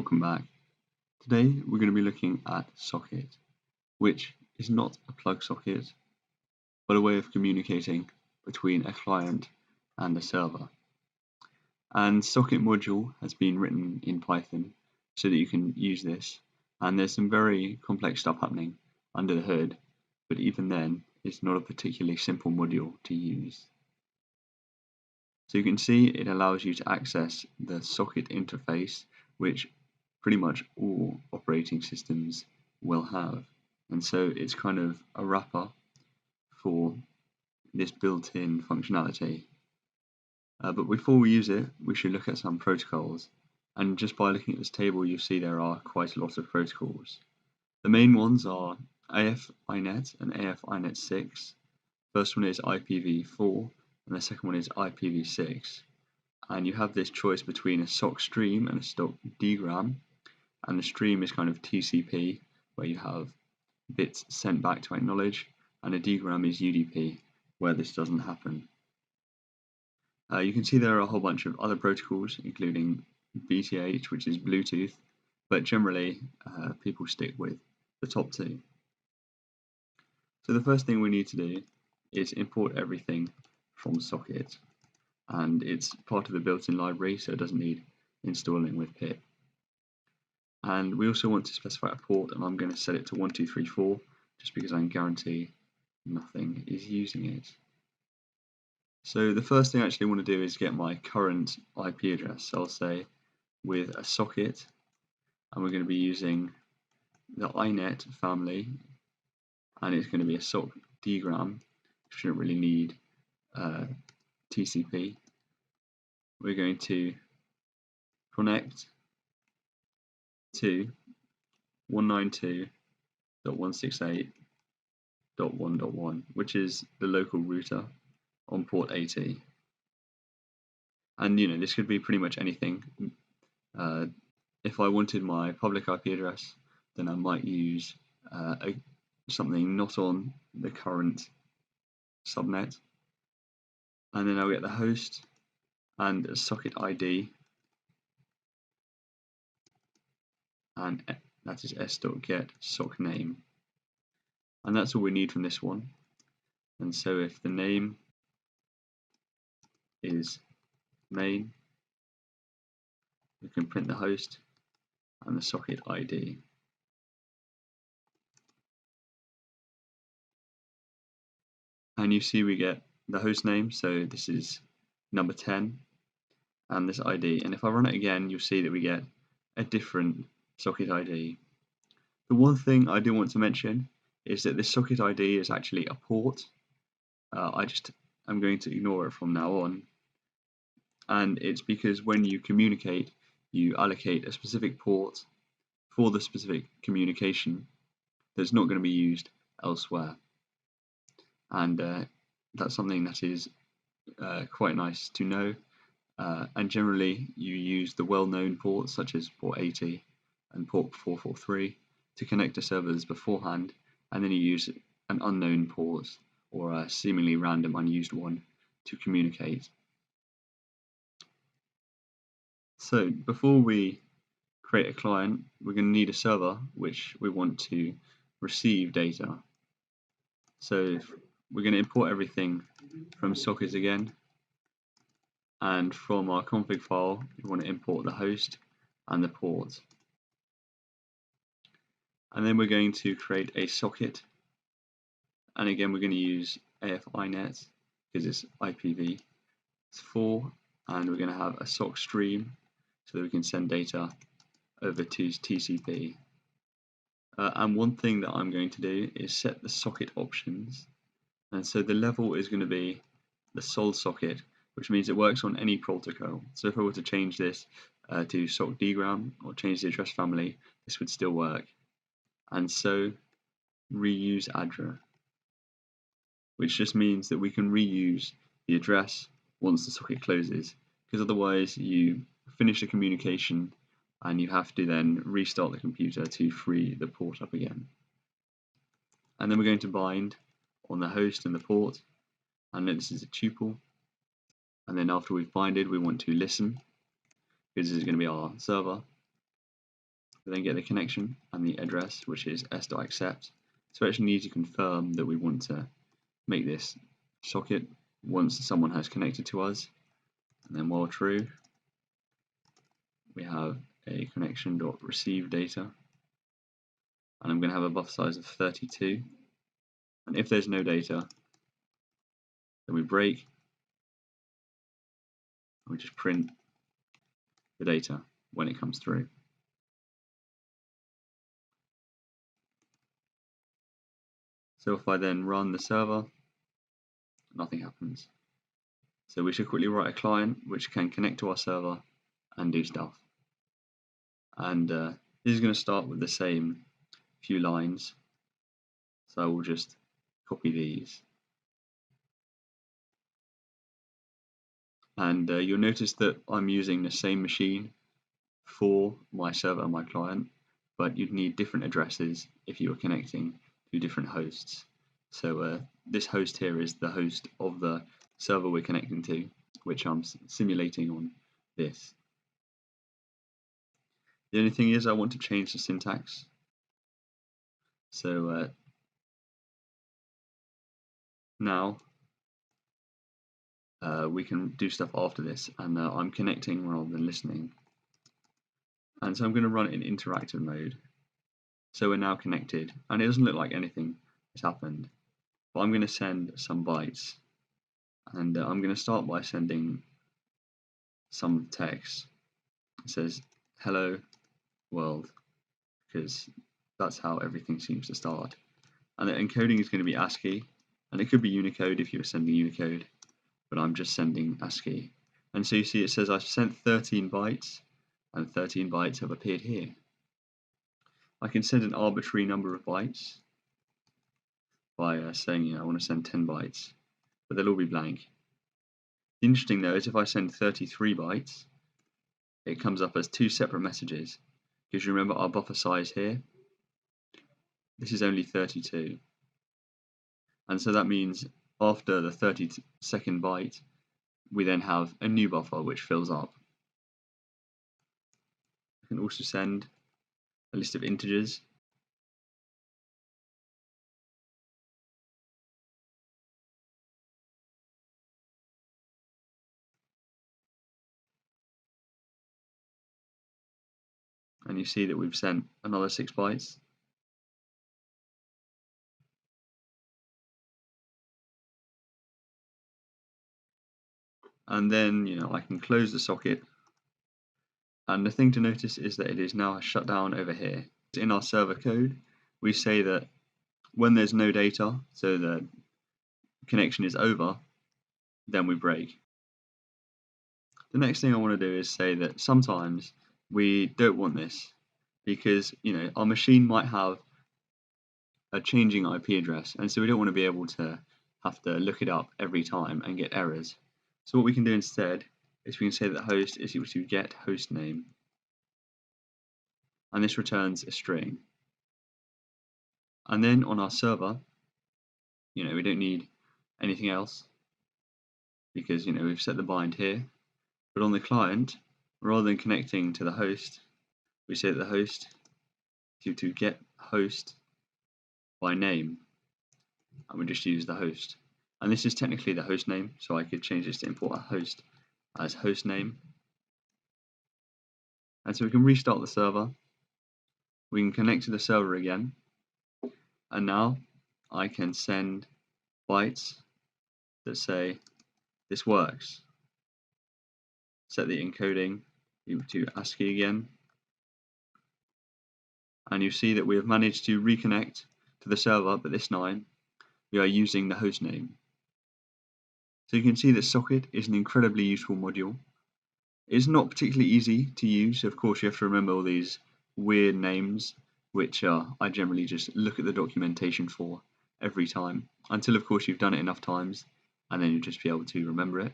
Welcome back. Today we're going to be looking at Socket, which is not a plug socket, but a way of communicating between a client and a server. And Socket module has been written in Python so that you can use this, and there's some very complex stuff happening under the hood, but even then it's not a particularly simple module to use. So you can see it allows you to access the Socket interface, which pretty much all operating systems will have. And so it's kind of a wrapper for this built-in functionality. But before we use it, we should look at some protocols. And just by looking at this table, you'll see there are quite a lot of protocols. The main ones are AF-INET and AF-INET6. First one is IPv4, and the second one is IPv6. And you have this choice between a SOC stream and a SOC dgram, and the stream is kind of TCP, where you have bits sent back to acknowledge, and a dgram is UDP, where this doesn't happen. You can see there are a whole bunch of other protocols, including BTH, which is Bluetooth, but generally people stick with the top two. So the first thing we need to do is import everything from Socket, and it's part of the built-in library, so it doesn't need installing with pip. And we also want to specify a port, and I'm going to set it to 1234 just because I can guarantee nothing is using it. So the first thing I actually want to do is get my current IP address. So I'll say with a socket, and we're going to be using the INET family, and it's going to be a SOC dgram. Shouldn't really need TCP. We're going to connect to 192.168.1.1, which is the local router on port 80. And this could be pretty much anything. If I wanted my public IP address, then I might use something not on the current subnet. And then I'll get the host and a socket ID, and that is s.get sock name. And that's all we need from this one. And so if the name is main, we can print the host and the socket ID. And you see we get the host name, so this is number 10, and this ID. And if I run it again, you'll see that we get a different socket ID. The one thing I do want to mention is that this socket ID is actually a port. I'm going to ignore it from now on. And it's because when you communicate, you allocate a specific port for the specific communication that's not going to be used elsewhere. And that's something that is quite nice to know. And generally, you use the well-known ports such as port 80 and port 443 to connect to servers beforehand, and then you use an unknown port or a seemingly random unused one to communicate. So before we create a client, we're going to need a server which we want to receive data. So we're going to import everything from Socket again, and from our config file we want to import the host and the port. And then we're going to create a socket, and again we're going to use AF-INET because it's IPv4, and we're going to have a SOC stream so that we can send data over to TCP. And one thing that I'm going to do is set the socket options, and so the level is going to be the sole socket, which means it works on any protocol. So if I were to change this to SOC dgram or change the address family, this would still work. And so reuse addr, which just means that we can reuse the address once the socket closes, because otherwise you finish the communication and you have to then restart the computer to free the port up again. And then we're going to bind on the host and the port, and this is a tuple. And then after we've binded, we want to listen, because this is going to be our server. We then get the connection and the address, which is s.accept. So we actually need to confirm that we want to make this socket once someone has connected to us. And then while true, we have a connection.receive data. And I'm going to have a buffer size of 32. And if there's no data, then we break. And we just print the data when it comes through. So if I then run the server, nothing happens. So we should quickly write a client which can connect to our server and do stuff. And this is going to start with the same few lines. So I will just copy these. And you'll notice that I'm using the same machine for my server and my client, but you'd need different addresses if you were connecting to different hosts. So this host here is the host of the server we're connecting to, which I'm simulating on this. The only thing is I want to change the syntax. So now we can do stuff after this, and I'm connecting rather than listening. And so I'm going to run it in interactive mode. So we're now connected, and it doesn't look like anything has happened. But I'm going to send some bytes, and I'm going to start by sending some text. It says hello world, because that's how everything seems to start. And the encoding is going to be ASCII, and it could be Unicode if you were sending Unicode, but I'm just sending ASCII. And so you see it says I've sent 13 bytes, and 13 bytes have appeared here. I can send an arbitrary number of bytes by saying, I want to send 10 bytes, but they'll all be blank. The interesting though is if I send 33 bytes, it comes up as two separate messages, because you remember our buffer size here, this is only 32. And so that means after the 32nd byte, we then have a new buffer which fills up. I can also send a list of integers. And you see that we've sent another 6 bytes. And then, I can close the socket. And the thing to notice is that it is now shut down over here. In our server code, we say that when there's no data, so the connection is over, then we break. The next thing I want to do is say that sometimes we don't want this, because our machine might have a changing IP address, and so we don't want to be able to have to look it up every time and get errors. So what we can do instead is we can say that host is equal to get host name, and this returns a string. And then on our server, we don't need anything else, because we've set the bind here. But on the client, rather than connecting to the host, we say that the host is equal to get host by name, and we just use the host. And this is technically the host name, so I could change this to import a host as host name. And so we can restart the server. We can connect to the server again, and now I can send bytes that say this works. Set the encoding to ASCII again, and you see that we have managed to reconnect to the server, but this time we are using the host name. So you can see that Socket is an incredibly useful module. It's not particularly easy to use. Of course, you have to remember all these weird names, which I generally just look at the documentation for every time, until of course you've done it enough times, and then you'll just be able to remember it.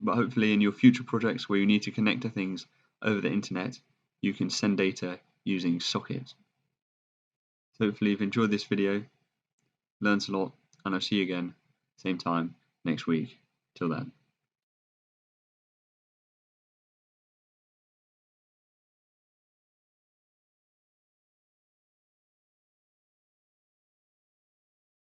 But hopefully in your future projects where you need to connect to things over the internet, you can send data using Socket. So hopefully you've enjoyed this video, learned a lot, and I'll see you again, same time next week. Till then.